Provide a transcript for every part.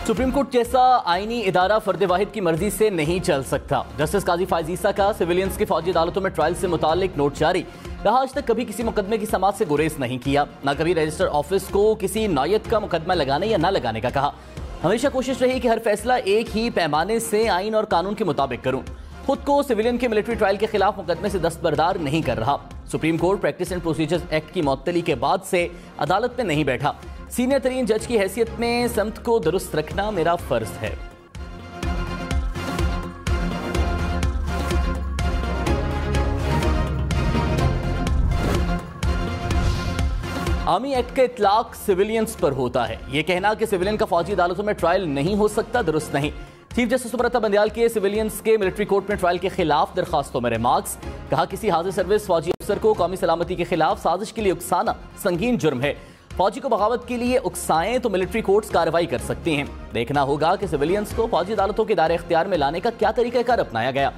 Supreme court जैसा आईनी इदारा फर्द वाहिद की मर्जी से नहीं चल सकता। जस्टिस काजी फायज ईसा का सिविलियंस की फौजी अदालतों में ट्रायल से मुतालिक नोट जारी। कहा, आज तक कभी किसी मुकदमे की समाअत से गुरेज नहीं किया, न कभी रजिस्टर ऑफिस को किसी नौयत का मुकदमा लगाने या न लगाने का कहा। हमेशा कोशिश रही कि हर फैसला एक ही पैमाने से आइन और कानून के मुताबिक करूं। खुद को सिविलियन के मिलिट्री ट्रायल के खिलाफ मुकदमे से दस्तबरदार नहीं कर रहा। Supreme court practice and procedures act की मुअत्तली के बाद से अदालत में नहीं बैठा। सीनियर तरीन जज की हैसियत में समत को दुरुस्त रखना मेरा फर्ज है। आर्मी एक्ट का इतलाक सिविलियंस पर होता है। यह कहना कि सिविलियन का फौजी अदालतों में ट्रायल नहीं हो सकता दुरुस्त नहीं। चीफ जस्टिस सुब्रता बंदयाल के सिविलियंस के मिलिट्री कोर्ट में ट्रायल के खिलाफ दरखास्तों में रिमार्क्स। कहा, किसी हाजिर सर्विस फौजी अफसर को कौमी सलामती के खिलाफ साजिश के लिए उकसाना संगीन जुर्म है। फौजी को बगावत के लिए उकसाएं तो मिलिट्री कोर्ट्स कार्रवाई कर सकती हैं। देखना होगा कि सिविलियंस को फौजी अदालतों के दायरे इख्तियार में लाने का क्या तरीकाकार अपनाया गया।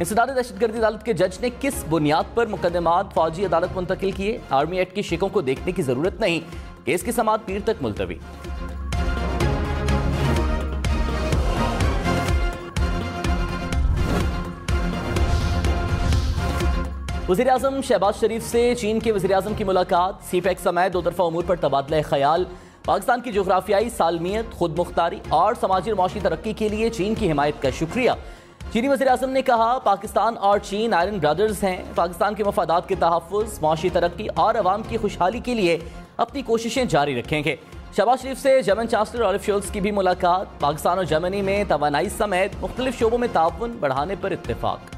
इंसदाद दहशतगर्दी अदालत के जज ने किस बुनियाद पर मुकदमात फौजी अदालत मुंतकिल किए। आर्मी एक्ट की शिकों को देखने की जरूरत नहीं, केस की समाअत पीर तक मुलतवी। वज़ीर-ए-आज़म शहबाज शरीफ से चीन के वज़ीर-ए-आज़म की मुलाकात। सीपैक समेत दो तरफा उमूर पर तबादला ख्याल। पाकिस्तान की जोग्राफियाई सालमियत, खुद मुख्तारी और समाजी और माशी तरक्की के लिए चीन की हिमायत का शुक्रिया। चीनी वज़ीर-ए-आज़म ने कहा, पाकिस्तान और चीन आयरन ब्रदर्स हैं। पाकिस्तान के मफादात के तहफ़्फ़ुज़, माशी तरक्की और अवाम की खुशहाली के लिए अपनी कोशिशें जारी रखेंगे। शहबाज शरीफ से जर्मन चांसलर ओलाफ शोल्ज़ की भी मुलाकात। पाकिस्तान और जर्मनी में तवानाई समेत मुख्तलिफ शोबों में ताउन बढ़ाने पर इत्तेफाक।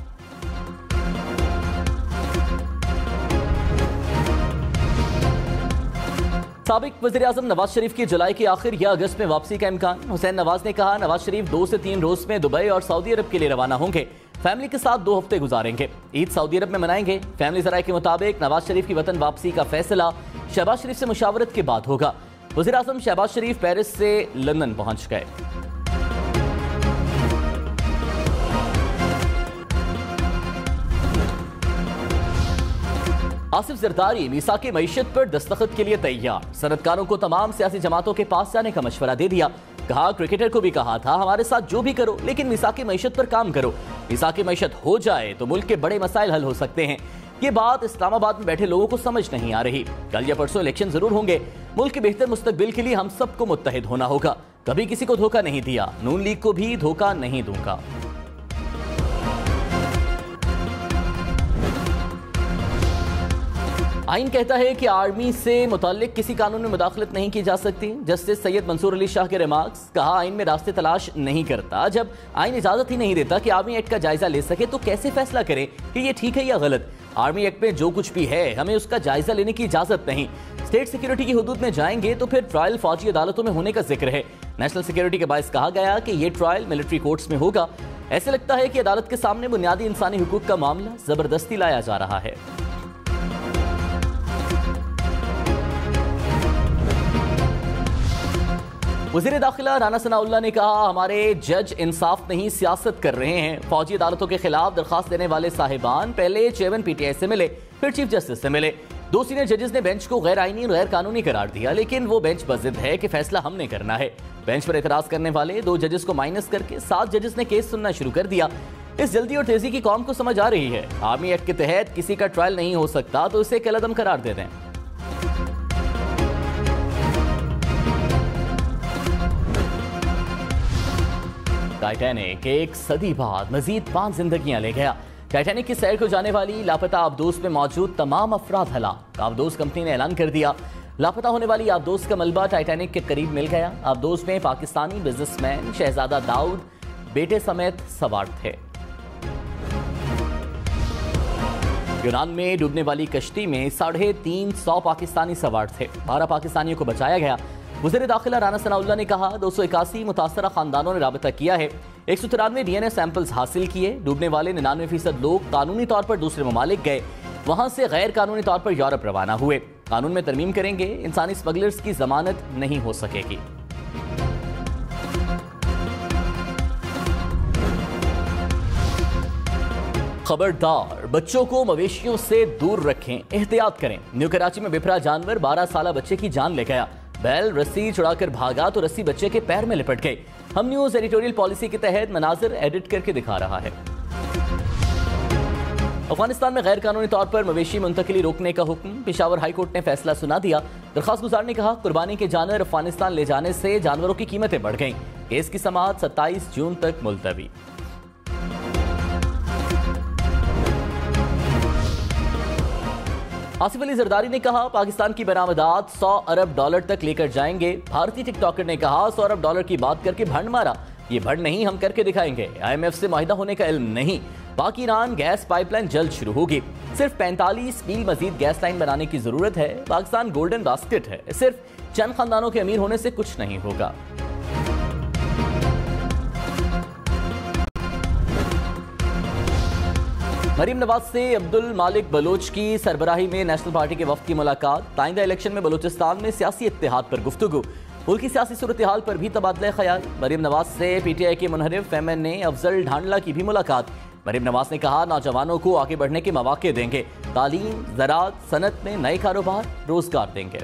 साबिक वज़ीर-ए-आज़म नवाज शरीफ की जुलाई के आखिर या अगस्त में वापसी का इम्कान। हुसैन नवाज ने कहा, नवाज शरीफ 2 से 3 रोज में दुबई और सऊदी अरब के लिए रवाना होंगे। फैमिली के साथ 2 हफ्ते गुजारेंगे। ईद सऊदी अरब में मनाएंगे। फैमिली ज़राए के मुताबिक नवाज शरीफ की वतन वापसी का फैसला शहबाज शरीफ से मुशावरत के बाद होगा। वज़ीर-ए-आज़म शहबाज शरीफ पेरिस से लंदन पहुंच गए। आसिफ जरदारी मीसाक मईशत पर दस्तखत के लिए तैयार। सनतकारों को तमाम सियासी जमातों के पास जाने का मशवरा दे दिया। कहा, क्रिकेटर को भी कहा था, हमारे साथ जो भी करो लेकिन मीसाक मईशत पर काम करो। मीसाक मईशत हो जाए तो मुल्क के बड़े मसाइल हल हो सकते हैं। ये बात इस्लामाबाद में बैठे लोगों को समझ नहीं आ रही। कल या परसों इलेक्शन जरूर होंगे। मुल्क के बेहतर मुस्तकबिल के लिए हम सबको मुत्तहिद होना होगा। कभी किसी को धोखा नहीं दिया, नून लीग को भी धोखा नहीं दूंगा। आइन कहता है कि आर्मी से मुताल्लिक किसी कानून में मुदाखलत नहीं की जा सकती। जस्टिस सैयद मंसूर अली शाह के रिमार्क्स। कहा, आइन में रास्ते तलाश नहीं करता। जब आइन इजाजत ही नहीं देता कि आर्मी एक्ट का जायजा ले सके तो कैसे फैसला करे कि ये ठीक है या गलत। आर्मी एक्ट में जो कुछ भी है हमें उसका जायजा लेने की इजाजत नहीं। स्टेट सिक्योरिटी की हुदूद में जाएंगे तो फिर ट्रायल फौजी अदालतों में होने का जिक्र है। नेशनल सिक्योरिटी के बायस कहा गया कि यह ट्रायल मिलिट्री कोर्ट्स में होगा। ऐसे लगता है कि अदालत के सामने बुनियादी इंसानी हुकूक का मामला जबरदस्ती लाया जा रहा है। वज़ीर दाखिला राना सनाउल्लाह ने कहा, हमारे जज इंसाफ नहीं सियासत कर रहे हैं। फौजी अदालतों के खिलाफ दरखास्त देने वाले साहिबान पहले चेयरमैन पीटीआई से मिले, फिर चीफ जस्टिस से मिले। 2 सीनियर जजेस ने बेंच को गैर आईनी और गैर कानूनी करार दिया, लेकिन वो बेंच बज़िद है कि फैसला हमने करना है। बेंच पर एतराज करने वाले 2 जजेस को माइनस करके 7 जजेस ने केस सुनना शुरू कर दिया। इस जल्दी और तेजी की कौम को समझ आ रही है। आर्मी एक्ट के तहत किसी का ट्रायल नहीं हो सकता तो इसे कलअदम करार दे दें। टाइटैनिक एक सदी बाद मजीद 5 जिंदगियां ले गया। टाइटैनिक की सैर को जाने वाली लापता आबदोज में मौजूद तमाम अफराद हलाक। आबदोज कंपनी ने ऐलान कर दिया, लापता होने वाली आबदोज का मलबा टाइटैनिक के करीब मिल गया। आबदोज में पाकिस्तानी बिजनेसमैन शहजादा दाऊद बेटे समेत सवार थे। यूनान में डूबने वाली कश्ती में 350 पाकिस्तानी सवार थे। 12 पाकिस्तानियों को बचाया गया। वज़ीर दाखिला राना सनाउल्लाह ने कहा, 281 मुतासरा खानदानों ने राबता किया है। 193 डीएनए सैंपल्स हासिल किए। डूबने वाले 99% लोग कानूनी तौर पर दूसरे ममालिक गए, वहां से गैर कानूनी तौर पर यूरोप रवाना हुए। कानून में तरमीम करेंगे, इंसानी स्मगलर्स की जमानत नहीं हो सकेगी। खबरदार, बच्चों को मवेशियों से दूर रखें, एहतियात करें। न्यू कराची में बिफरा जानवर 12 साल बच्चे की जान ले गया। बैल रस्सी छुड़ाकर भागा तो रस्सी बच्चे के पैर में लिपट गई। हम न्यूज एडिटोरियल पॉलिसी के तहत मनाजिर एडिट करके दिखा रहा है। अफगानिस्तान में गैर कानूनी तौर पर मवेशी मुंतकिली रोकने का हुक्म। पेशावर हाई कोर्ट ने फैसला सुना दिया। दरखास्त गुजार ने कहा, कुर्बानी के जानवर अफगानिस्तान ले जाने से जानवरों की कीमतें बढ़ गईं। केस की समाअत 27 जून तक मुलतवी। आसिफ अली जरदारी ने कहा, पाकिस्तान की बरामदात 100 अरब डॉलर तक लेकर जाएंगे। भारतीय टिकटॉकर ने कहा, 100 अरब डॉलर की बात करके भंड मारा। ये भंड नहीं, हम करके दिखाएंगे। IMF से माहिदा होने का इल्म नहीं। पाक ईरान गैस पाइपलाइन जल्द शुरू होगी। सिर्फ 45 मील मजीद गैस लाइन बनाने की जरूरत है। पाकिस्तान गोल्डन बास्केट है। सिर्फ चंद खानदानों के अमीर होने से कुछ नहीं होगा। मरीम नवाज से अब्दुल मालिक बलोच की सरबराही में नेशनल पार्टी के वफ्द की मुलाकात। आइंदा इलेक्शन में बलोचिस्तान में सियासी इत्तेहाद पर गुफ्तगू। मुल्क की सियासी सूरत हाल पर भी तबादला ख्याल। मरीम नवाज से PTI के मुनहरिफ MNA अफजल ढांडला की भी मुलाकात। मरीम नवाज ने कहा, नौजवानों को आगे बढ़ने के मौके देंगे। तालीम, ज़राअत, सनत में नए कारोबार, रोजगार देंगे।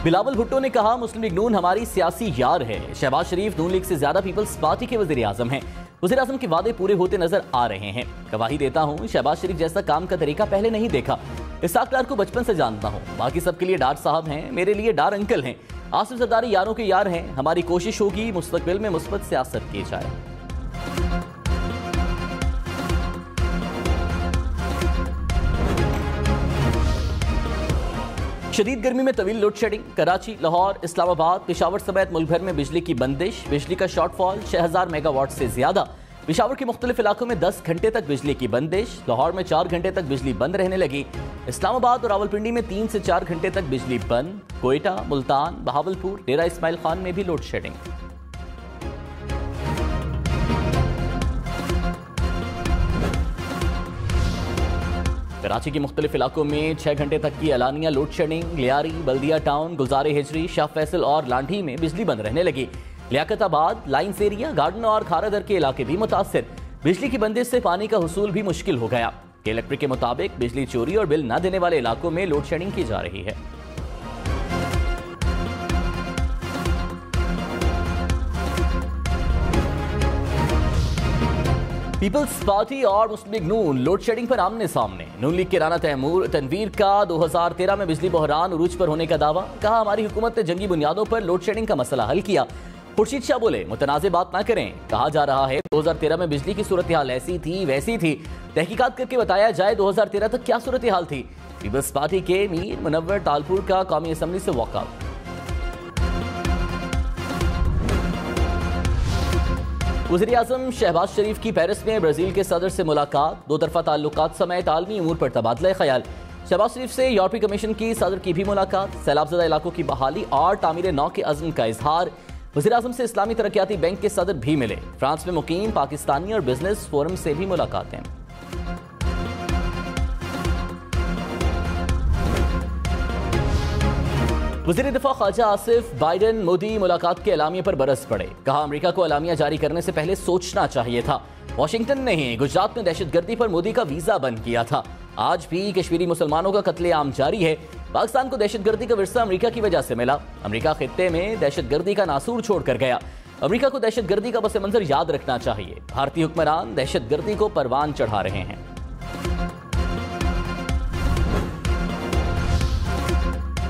बिलावल भुट्टो ने कहा, मुस्लिम लीग नून हमारी सियासी यार है। शहबाज शरीफ नून लीग से ज्यादा पीपल्स पार्टी के वजीर आजम हैं। वजीर आजम के वादे पूरे होते नजर आ रहे हैं। गवाही देता हूं, शहबाज शरीफ जैसा काम का तरीका पहले नहीं देखा। इसाक डार को बचपन से जानता हूं। बाकी सबके लिए डार साहब हैं, मेरे लिए डार अंकल हैं। आसिफ जरदारी यारों के यार हैं। हमारी कोशिश होगी मुस्तकबिल में मुस्बत सियासत की जाए। शदीद गर्मी में तवील लोड शेडिंग। कराची, लाहौर, इस्लामाबाद, पेशावर समेत मुल्क भर में बिजली की बंदिश। बिजली का शॉर्टफॉल 6000 मेगावाट से ज्यादा। पेशावर के मुख्तलिफ इलाकों में 10 घंटे तक बिजली की बंदिश। लाहौर में 4 घंटे तक बिजली बंद रहने लगी। इस्लामाबाद और रावलपिंडी में 3 से 4 घंटे तक बिजली बंद। कोयटा, मुल्तान, बहावलपुर, डेरा इस्माइल खान में भी लोड शेडिंग। कराची के मुख्तलिफ इलाकों में 6 घंटे तक की एलानिया लोड शेडिंग। लियारी, बल्दिया टाउन, गुलजारे हिजरी, शाह फैसल और लांठी में बिजली बंद रहने लगी। लियाकताबाद, लाइन्स एरिया, गार्डन और खारादर के इलाके भी मुतासिर। बिजली की बंदिश से पानी का हुसूल भी मुश्किल हो गया। इलेक्ट्रिक के मुताबिक बिजली चोरी और बिल न देने वाले इलाकों में लोड शेडिंग की जा रही है। पीपल्स पार्टी और मुस्लिम लीग नून लोड शेडिंग पर आमने सामने। नून लीग के राना तनवीर का 2013 में बिजली बहरान उरूज पर होने का दावा। कहा, हमारी हुकूमत ने जंगी बुनियादों पर लोड शेडिंग का मसला हल किया। खुर्शीद शाह बोले, मुतनाज़ बात ना करें। कहा जा रहा है 2013 में बिजली की सूरत हाल ऐसी थी वैसी थी। तहकीकात करके बताया जाए 2013 तक क्या सूरत हाल थी। पीपल्स पार्टी के मीर मुनव्वर तालपुर का कौमी असम्बली से वॉकआउट। वज़ीर आज़म शहबाज शरीफ की पेरिस में ब्राजील के सदर से मुलाकात। दो तरफा ताल्लुकात समेत आलमी उमूर पर तबादला ख्याल। शहबाज शरीफ से यूरोपीय कमीशन की सदर की भी मुलाकात। सैलाबज़दा इलाकों की बहाली और तामीर नौ के अज़्म का इजहार। वज़ीर आज़म से इस्लामी तरक्याती बैंक के सदर भी मिले। फ्रांस में मुकीम पाकिस्तानी और बिजनेस फोरम से भी मुलाकातें। वज़ीर दिफा ख्वाजा आसिफ बाइडेन मोदी मुलाकात के एलामिया पर बरस पड़े। कहा, अमेरिका को एलामिया जारी करने से पहले सोचना चाहिए था। वाशिंगटन ने ही गुजरात में दहशतगर्दी पर मोदी का वीजा बंद किया था। आज भी कश्मीरी मुसलमानों का कत्लेआम जारी है। पाकिस्तान को दहशतगर्दी का विरसा अमेरिका की वजह से मिला। अमेरिका खित्ते में दहशतगर्दी का नासूर छोड़कर गया। अमेरिका को दहशतगर्दी का पस मंजर याद रखना चाहिए। भारतीय हुक्मरान दहशतगर्दी को परवान चढ़ा रहे हैं।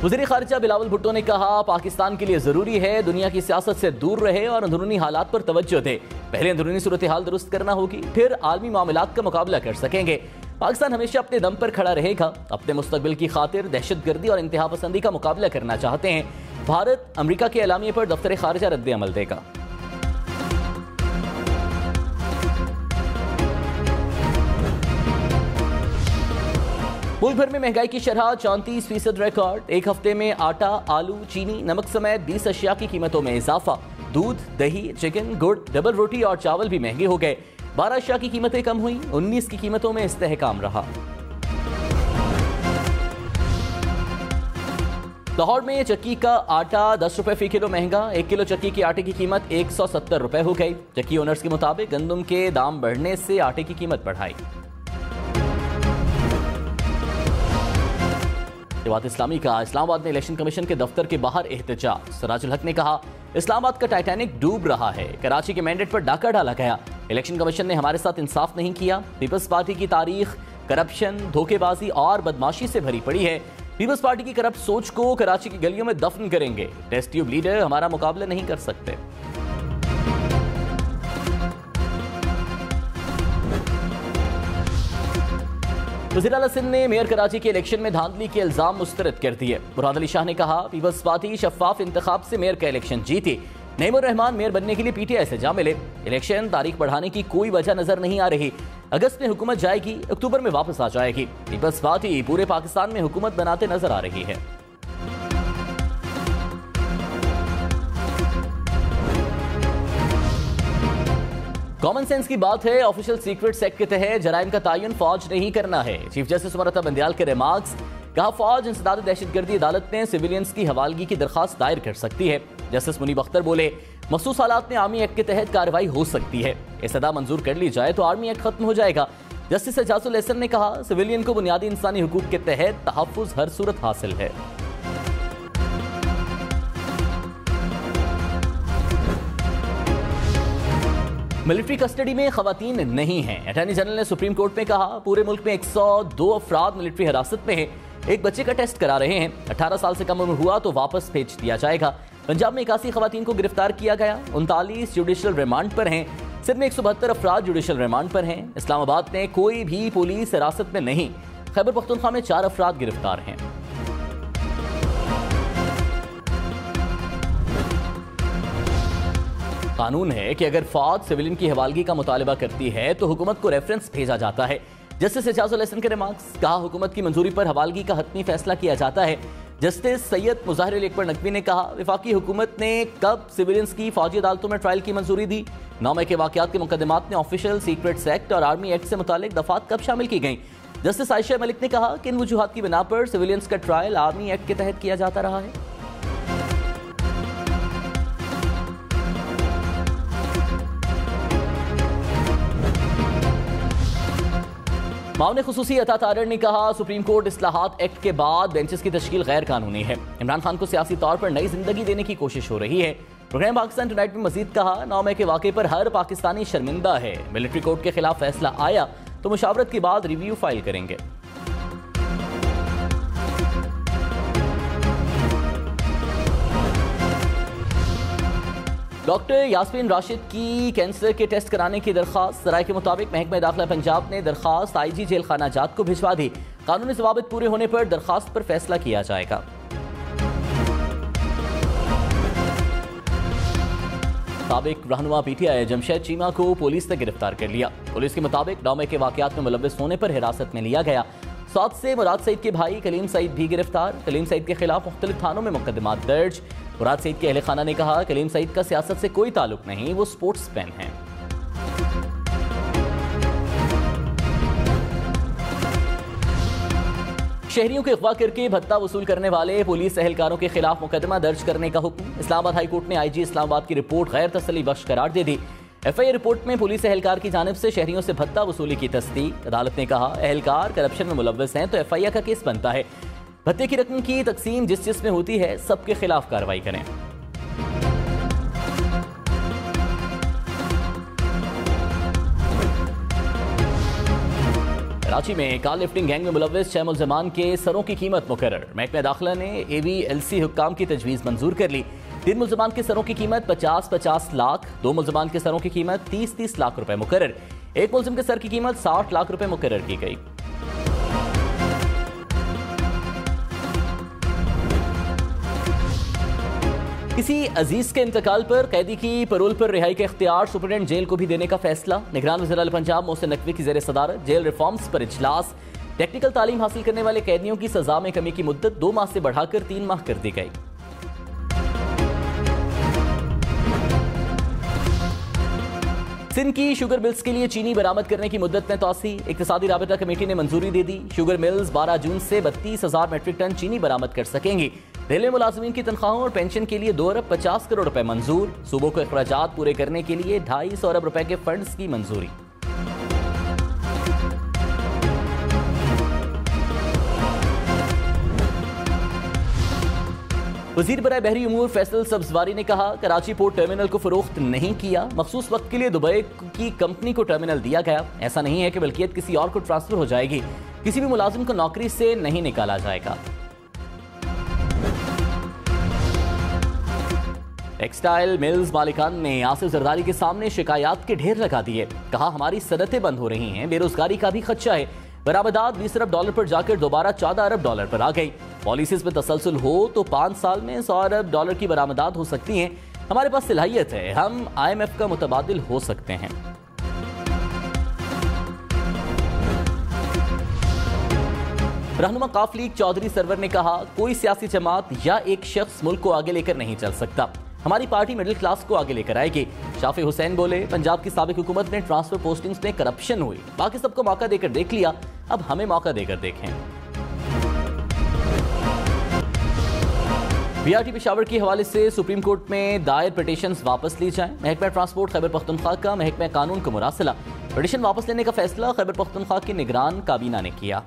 वज़ीर खारिजा बिलावल भुट्टो ने कहा, पाकिस्तान के लिए जरूरी है दुनिया की सियासत से दूर रहे और अंदरूनी हालात पर तवज्जो दे। पहले अंदरूनी सूरत हाल दुरुस्त करना होगी, फिर आलमी मामलात का मुकाबला कर सकेंगे। पाकिस्तान हमेशा अपने दम पर खड़ा रहेगा। अपने मुस्तकबिल की खातिर दहशतगर्दी और इंतहा पसंदी का मुकाबला करना चाहते हैं। भारत अमेरिका के एलामिये पर दफ्तर खारिजा रद्द अमल देगा। मुल्क भर में महंगाई की शरह 34% रिकॉर्ड। एक हफ्ते में आटा, आलू, चीनी, नमक समेत 20 अशिया की कीमतों में इजाफा। दूध, दही, चिकन, गुड़, डबल रोटी और चावल भी महंगे हो गए। 12 अशिया की कीमतें कम हुई, 19 की कीमतों में इस्तेहकाम रहा। लाहौर में चक्की का आटा 10 रुपए फी किलो महंगा। 1 किलो चक्की के आटे की कीमत 170 रुपए हो गई। चक्की ओनर्स के मुताबिक गंदम के दाम बढ़ने से आटे की कीमत बढ़ाई। जमात इस्लामी का इस्लामाबाद में इलेक्शन कमीशन के दफ्तर के बाहर एहतजाज। सराजुल हक ने कहा, इस्लामाबाद का टाइटैनिक डूब रहा है, कराची के मैंडेट पर डाका डाला गया, इलेक्शन कमीशन ने हमारे साथ इंसाफ नहीं किया। पीपल्स पार्टी की तारीख करप्शन, धोखेबाजी और बदमाशी से भरी पड़ी है। पीपल्स पार्टी की करप्ट सोच को कराची की गलियों में दफन करेंगे। टेस्ट ट्यूब लीडर हमारा मुकाबला नहीं कर सकते। वज़ीर आला सिंध ने मेयर कराची के इलेक्शन में धांधली के इल्जाम मुस्तरद कर दिए। मुराद अली शाह ने कहा, पीपल्स पार्टी शफाफ इंतखाब से मेयर का इलेक्शन जीती। नईमुर रहमान मेयर बनने के लिए पीटीआई से जा मिले। इलेक्शन तारीख बढ़ाने की कोई वजह नजर नहीं आ रही। अगस्त में हुकूमत जाएगी, अक्टूबर में वापस आ जाएगी। पीपल्स पार्टी पूरे पाकिस्तान में हुकूमत बनाते नजर आ रही है। कॉमन सेंस की बात है, ऑफिशियल सीक्रेट्स एक्ट के तहत जराइम का तायुन फौज नहीं करना है। चीफ जस्टिस उमरता बंदियाल के रिमार्क्स। कहा, फौज इंसदाद दहशतगर्दी अदालत में सिविलियंस की हवालगी की दरखास्त दायर कर सकती है। जस्टिस मुनीब अख्तर बोले, मखसूस हालात में आर्मी एक्ट के तहत कार्रवाई हो सकती है। इस्तदा मंजूर कर ली जाए तो आर्मी एक्ट खत्म हो जाएगा। जस्टिस एजाजुल एहसन ने कहा, सिविलियन को बुनियादी इंसानी हुकूक के तहत तहफ्फुज हर सूरत हासिल है। मिलिट्री कस्टडी में खवातीन नहीं हैं। अटॉर्नी जनरल ने सुप्रीम कोर्ट में कहा, पूरे मुल्क में 102 अफराद मिलिट्री हिरासत में हैं। एक बच्चे का टेस्ट करा रहे हैं। 18 साल से कम उम्र हुआ तो वापस भेज दिया जाएगा। पंजाब में 81 खवातीन को गिरफ्तार किया गया। 39 जुडिशल रिमांड पर हैं। सिंध में 172 अफराद जुडिशल रिमांड पर हैं। इस्लामाबाद में कोई भी पुलिस हिरासत में नहीं। खैबर पख्तूनख्वा में 4 अफराद गिरफ्तार हैं। कानून है कि अगर फौज सिविलियन की हवालगी का मुतालबा करती है तो हुकूमत को रेफरेंस भेजा जाता है। जस्टिस एजाजुल एहसन के रिमार्क्स। कहा, हुकूमत की मंजूरी पर हवालगी का हतमी फैसला किया जाता है। जस्टिस सैयद मुज़ाहिर अली अकबर नकवी ने कहा, वफाकी हुकूमत ने कब सिविलियंस की फौजी अदालतों में ट्रायल की मंजूरी दी? 9 मई के वाक़यात के मुकदमात में ऑफिशियल सीक्रेट्स एक्ट और आर्मी एक्ट से मुतालिक दफात कब शामिल की गई? जस्टिस आयशा मलिक ने कहा, किन वजूहात की बिना पर सिविलियंस का ट्रायल आर्मी एक्ट के तहत किया जाता रहा है। मामले खुसूसी अता तारड़ ने कहा, सुप्रीम कोर्ट इस्लाहात एक्ट के बाद बेंचेस की तश्कील गैर कानूनी है। इमरान खान को सियासी तौर पर नई जिंदगी देने की कोशिश हो रही है। प्रोग्राम पाकिस्तान टुनाइट में मजीद कहा, 9 मई के वाक़े पर हर पाकिस्तानी शर्मिंदा है। मिलिट्री कोर्ट के खिलाफ फैसला आया तो मुशावरत के बाद रिव्यू फाइल करेंगे। डॉक्टर यास्मीन राशिद की कैंसर के टेस्ट कराने की दरखास्त। सराय के मुताबिक महकमा दाखिला पंजाब ने दरखास्त आईजी जेल खाना जात को भिजवा दी। कानूनी ज़वाबित पूरे होने पर दरखास्त पर फैसला किया जाएगा। साबिक रहनुमा पीटीआई जमशेद चीमा को पुलिस ने गिरफ्तार कर लिया। पुलिस के मुताबिक 9 मई के वाक़यात में मुलव्विस होने पर हिरासत में लिया गया। साथ से मुराद सईद के भाई कलीम सईद भी गिरफ्तार। कलीम सईद के खिलाफ मुख्तलिफ थानों में मुकदमात दर्ज। मुराद सईद के अहले खाना ने कहा, कलीम सईद का सियासत से कोई ताल्लुक नहीं, वो स्पोर्ट्स मैन हैं। शहरियों के अगवा करके भत्ता वसूल करने वाले पुलिस एहलकारों के खिलाफ मुकदमा दर्ज करने का हुक्म। इस्लामाबाद हाई कोर्ट ने आईजी इस्लामाबाद की रिपोर्ट गैर तसल्ली बख्श करार दे दी। एफआईआर रिपोर्ट में पुलिस एहलकार की जानिब से शहरियों से भत्ता वसूली की तस्दीक। अदालत ने कहा, एहलकार करप्शन में मुलव्वस हैं तो एफआईआर का केस बनता है। भत्ते की रकम की तकसीम जिस जिसमें होती है सबके खिलाफ कार्रवाई करें। कराची में कार लिफ्टिंग गैंग में मुलव्वस 6 मुल्ज़िमान के सरों की कीमत मुकर्रर। महकमा दाखिला ने AVLC हुक्काम की तजवीज़ मंजूर कर ली। 3 मुल्ज़िमान के सरों की कीमत 50-50 लाख, 2 मुल्ज़िमान के सरों की कीमत 30-30 लाख रुपए मुकर्रर। एक मुल्ज़िम के सर की कीमत 60 लाख रुपए मुकर्रर की गई। किसी अजीज के इंतकाल पर कैदी की परोल पर रिहाई के इख्तियार सुप्रीडेंट जेल को भी देने का फैसला। निगरान वज़ीर आला पंजाब मोहसिन नकवी की ज़ेर सदारत जेल रिफॉर्म्स पर इजलास। टेक्निकल तालीम हासिल करने वाले कैदियों की सजा में कमी की मुद्दत 2 माह से बढ़ाकर 3 माह कर दी गई। सिंध की शुगर मिल्स के लिए चीनी बरामद करने की मुद्दत में तौसी। इक्तिसादी राबिता कमेटी ने मंजूरी दे दी। शुगर मिल्स 12 जून से 32,000 मेट्रिक टन चीनी बरामद कर सकेंगी। रेलवे मुलाजिमीन की तनख्वाहों और पेंशन के लिए 2 अरब 50 करोड़ रुपए मंजूर। सूबों को अखराजात पूरे करने के लिए 250 अरब रुपए के फंड्स की मंजूरी। वजीर बराए बहरी उमूर फैसल सब्जवारी ने कहा, कराची पोर्ट टर्मिनल को फरोख्त नहीं किया, मखसूस वक्त के लिए दुबई की कंपनी को टर्मिनल दिया गया। ऐसा नहीं है कि मलकियत किसी और को ट्रांसफर हो जाएगी। किसी भी मुलाजिम को नौकरी से नहीं निकाला जाएगा। टेक्सटाइल मिल्स मालिकान ने आसिफ जरदारी के सामने शिकायत के ढेर लगा दिए। कहा, हमारी सनतें बंद हो रही हैं, बेरोजगारी का भी खदशा है। बरामदात 20 अरब डॉलर पर जाकर दोबारा 14 अरब डॉलर पर आ गई। पॉलिसीज में तसलसल हो तो 5 साल में 100 अरब डॉलर की बरामदात हो सकती हैं। हमारे पास सलाहियत है, हम IMF का मुतबादिल हो सकते हैं। रहनुमा काफ लीग चौधरी सरवर ने कहा, कोई सियासी जमात या एक शख्स मुल्क को आगे लेकर नहीं चल सकता। हमारी पार्टी मिडिल क्लास को आगे लेकर आएगी। शाफी हुसैन बोले, पंजाब की साबिक हुकूमत में ट्रांसफर पोस्टिंग्स में करप्शन हुई, बाकी सबको मौका देकर देख लिया, अब हमें मौका देकर देखें। BRT पेशावर के हवाले से सुप्रीम कोर्ट में दायर पिटीशंस वापस ली जाएं। महकमा ट्रांसपोर्ट खैबर पख्तूनख्वा का महकमा कानून को मुरासिला। पिटीशन वापस लेने का फैसला खैबर पख्तूनख्वा की निगरान काबीना ने किया।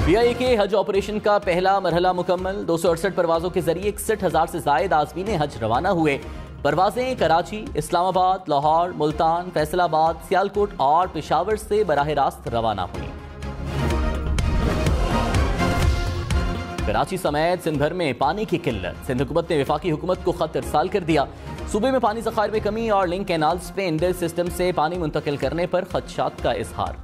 PIA के हज ऑपरेशन का पहला मरहला मुकम्मल। 268 परवाजों के जरिए 61,000 से जायद आज़मीन हज रवाना हुए। परवाजें कराची, इस्लामाबाद, लाहौर, मुल्तान, फैसलाबाद, सियालकोट और पेशावर से बराह रास्त रवाना हुई। कराची समेत सिंध भर में पानी की किल्लत। सिंध हुकूमत ने वफाकी हुकूमत को खत इरसाल कर दिया। सूबे में पानी ज़खायर में कमी और लिंक कैनाल्स पे इंडेल सिस्टम से पानी मुंतकिल करने पर खदशात का इजहार।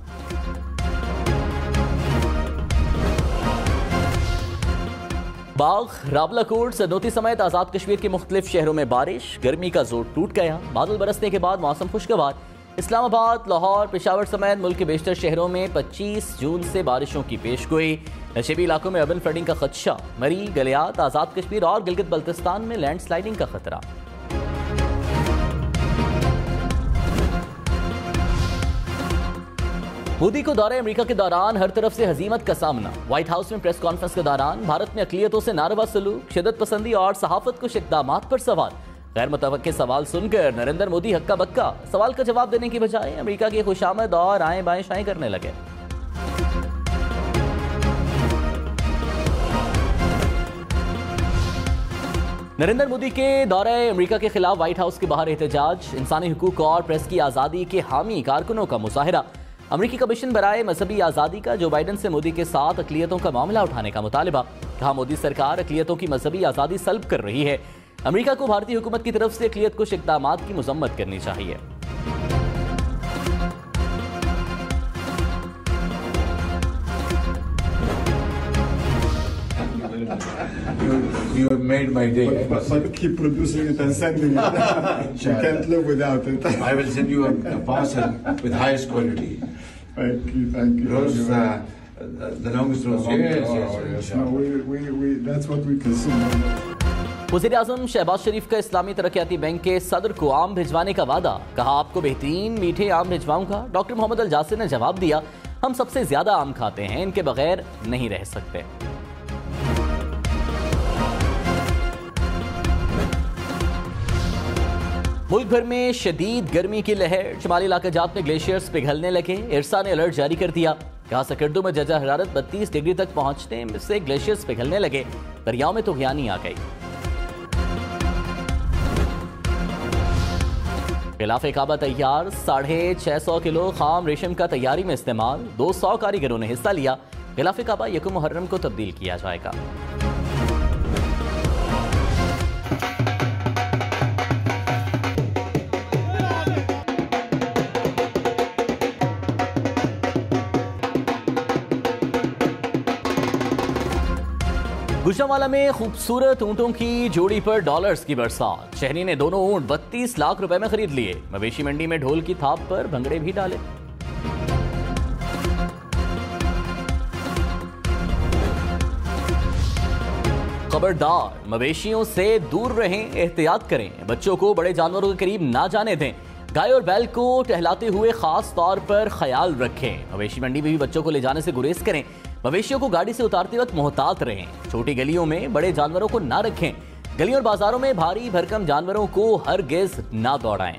बाग, रावलाकोट, सनौती समेत आज़ाद कश्मीर के मुख्तलिफ शहरों में बारिश। गर्मी का जोर टूट गया। बादल बरसने के बाद मौसम खुशगवार। इस्लामाबाद, लाहौर, पेशावर समेत मुल्क के बेशतर शहरों में 25 जून से बारिशों की पेशगोई। नशेबी इलाकों में अर्बन फ्लडिंग का खदशा। मरी, गलियात, आज़ाद कश्मीर और गिलगित बल्तिस्तान में लैंडस्लाइडिंग का खतरा। मोदी को दौरे अमेरिका के दौरान हर तरफ से हजीमत का सामना। व्हाइट हाउस में प्रेस कॉन्फ्रेंस के दौरान भारत में अकलियतों से नारवा सलूक, शिद्दत पसंदी और सहाफत कुश इक़दामात पर सवाल। गैर मुतवक्के सवाल सुनकर नरेंद्र मोदी हक्का बक्का। सवाल का जवाब देने की बजाय अमेरिका की खुशामद और आएं बाएं शाएं करने लगे। नरेंद्र मोदी के दौरे अमेरिका के खिलाफ व्हाइट हाउस के बाहर एहतजाज। इंसानी हुकूक और प्रेस की आज़ादी के हामी कारकुनों का मुजाहरा। अमरीकी कमीशन बराए मजहबी आज़ादी का जो बाइडन से मोदी के साथ अकलियतों का मामला उठाने का मुतालबा। कहा, मोदी सरकार अकलियतों की मजहबी आज़ादी सल्ब कर रही है। अमरीका को भारतीय हुकूमत की तरफ से अकलियत कुछ इक़दामात की मजम्मत करनी चाहिए। You have made my day. But keep producing it and sending it. You can't live without it. I will send you a parcel with highest quality. Thank you. Rose, the longest rose. Yes. No, that's what we consume. वज़ीर-ए-आज़म शहबाज शरीफ का इस्लामी तरक्याती bank के सदर को आम भिजवाने का वादा। कहा, आपको बेहतरीन मीठे आम भिजवाऊंगा। डॉक्टर मोहम्मद अल जासिर ने जवाब दिया, हम सबसे ज्यादा आम खाते हैं, इनके बगैर नहीं रह सकते। मुल्क भर में शदीद गर्मी की लहर। शुमाली इलाका जात में ग्लेशियर्स पिघलने लगे। इरसा ने अलर्ट जारी कर दिया। कहा, सकर्दू में दर्जा हरारत 32 डिग्री तक पहुंचने से ग्लेशियर्स पिघलने लगे। दरियाओं में तुग़यानी आ गई। खिलाफे काबा तैयार। 650 किलो खाम रेशम का तैयारी में इस्तेमाल। 200 कारीगरों ने हिस्सा लिया। खिलाफे काबा 1 मुहर्रम को तब्दील किया जाएगा। गुजरांवाला में खूबसूरत ऊंटों की जोड़ी पर डॉलर्स की बरसात। शहरी ने दोनों ऊंट 32 लाख रुपए में खरीद लिए। मवेशी मंडी में ढोल की थाप पर भंगड़े भी डाले। खबरदार, मवेशियों से दूर रहें, एहतियात करें। बच्चों को बड़े जानवरों के करीब ना जाने दें। गाय और बैल को टहलाते हुए खास तौर पर ख्याल रखें। मवेशी मंडी में भी बच्चों को ले जाने से गुरेज करें। मवेशियों को गाड़ी से उतारते वक्त मोहतात रहें। छोटी गलियों में बड़े जानवरों को ना रखें। गलियों और बाजारों में भारी भरकम जानवरों को हरगिज़ ना दौड़ाएं।